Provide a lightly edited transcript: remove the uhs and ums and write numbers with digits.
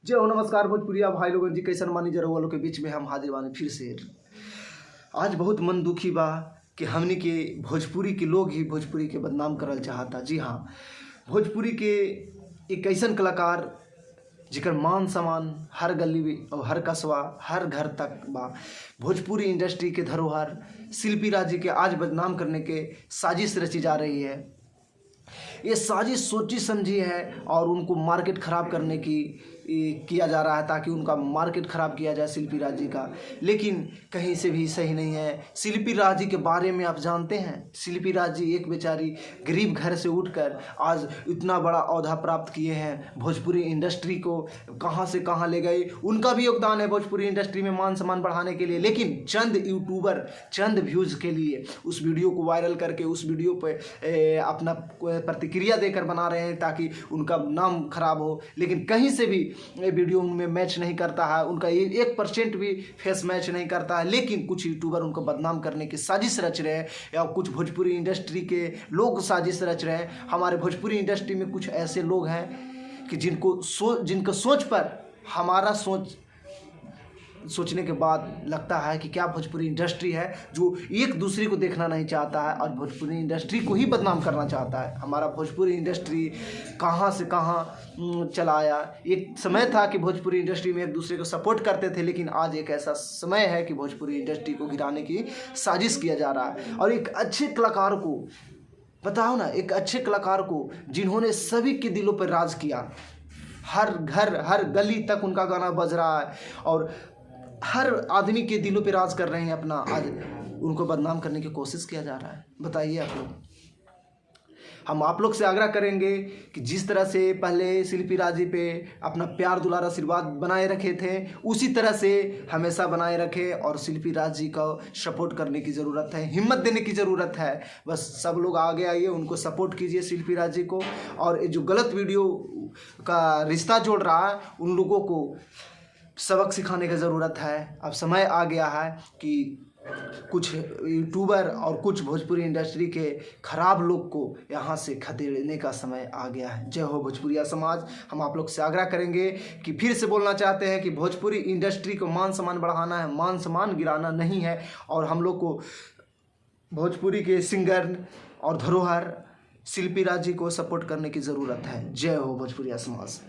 जय हो नमस्कार भोजपुरिया भाई लोगन जी, कैसन मानी जरा वालों के बीच में हम हाजिर बानी फिर से। आज बहुत मन दुखी बा कि हमनी के भोजपुरी के लोग ही भोजपुरी के बदनाम करल चाहता। जी हाँ, भोजपुरी के एक ऐसन कलाकार जिकर मान सम्मान हर गली और हर कस्बा हर घर तक बा। भोजपुरी इंडस्ट्री के धरोहर शिल्पी राज जी के आज बदनाम करने के साजिश रची जा रही है। ये साजिश सोची समझी है और उनको मार्केट ख़राब करने की किया जा रहा है ताकि उनका मार्केट ख़राब किया जाए शिल्पी राज जी का। लेकिन कहीं से भी सही नहीं है। शिल्पी राज जी के बारे में आप जानते हैं, शिल्पी राज जी एक बेचारी गरीब घर से उठकर आज इतना बड़ा औहदा प्राप्त किए हैं। भोजपुरी इंडस्ट्री को कहां से कहां ले गए। उनका भी योगदान है भोजपुरी इंडस्ट्री में मान सम्मान बढ़ाने के लिए, लेकिन चंद यूट्यूबर चंद व्यूज़ के लिए उस वीडियो को वायरल करके उस वीडियो पर अपना प्रतिक्रिया देकर बना रहे हैं ताकि उनका नाम खराब हो। लेकिन कहीं से भी वीडियो उनमें मैच नहीं करता है, उनका 1% भी फेस मैच नहीं करता है। लेकिन कुछ यूट्यूबर उनको बदनाम करने की साजिश रच रहे हैं या कुछ भोजपुरी इंडस्ट्री के लोग साजिश रच रहे हैं। हमारे भोजपुरी इंडस्ट्री में कुछ ऐसे लोग हैं कि जिनका सोच पर हमारा सोचने के बाद लगता है कि क्या भोजपुरी इंडस्ट्री है जो एक दूसरे को देखना नहीं चाहता है और भोजपुरी इंडस्ट्री को ही बदनाम करना चाहता है। हमारा भोजपुरी इंडस्ट्री कहां से कहां चला आया। एक समय था कि भोजपुरी इंडस्ट्री में एक दूसरे को सपोर्ट करते थे, लेकिन आज एक ऐसा समय है कि भोजपुरी इंडस्ट्री को गिराने की साजिश किया जा रहा है। और एक अच्छे कलाकार को बताओ ना, एक अच्छे कलाकार को जिन्होंने सभी के दिलों पर राज किया, हर घर हर गली तक उनका गाना बज रहा है और हर आदमी के दिलों पे राज कर रहे हैं अपना, आज उनको बदनाम करने की कोशिश किया जा रहा है। बताइए आप लोग। हम आप लोग से आग्रह करेंगे कि जिस तरह से पहले शिल्पी राज जी पे अपना प्यार दुलार आशीर्वाद बनाए रखे थे, उसी तरह से हमेशा बनाए रखें और शिल्पी राज जी का सपोर्ट करने की ज़रूरत है, हिम्मत देने की ज़रूरत है। बस सब लोग आगे आइए, उनको सपोर्ट कीजिए शिल्पी राज जी को। और जो गलत वीडियो का रिश्ता जोड़ रहा है उन लोगों को सबक सिखाने की ज़रूरत है। अब समय आ गया है कि कुछ यूट्यूबर और कुछ भोजपुरी इंडस्ट्री के ख़राब लोग को यहाँ से खदेड़ने का समय आ गया है। जय हो भोजपुरिया समाज। हम आप लोग से आग्रह करेंगे कि फिर से बोलना चाहते हैं कि भोजपुरी इंडस्ट्री को मान सम्मान बढ़ाना है, मान सम्मान गिराना नहीं है। और हम लोग को भोजपुरी के सिंगर और धरोहर शिल्पी राज जी को सपोर्ट करने की ज़रूरत है। जय हो भोजपुरिया समाज।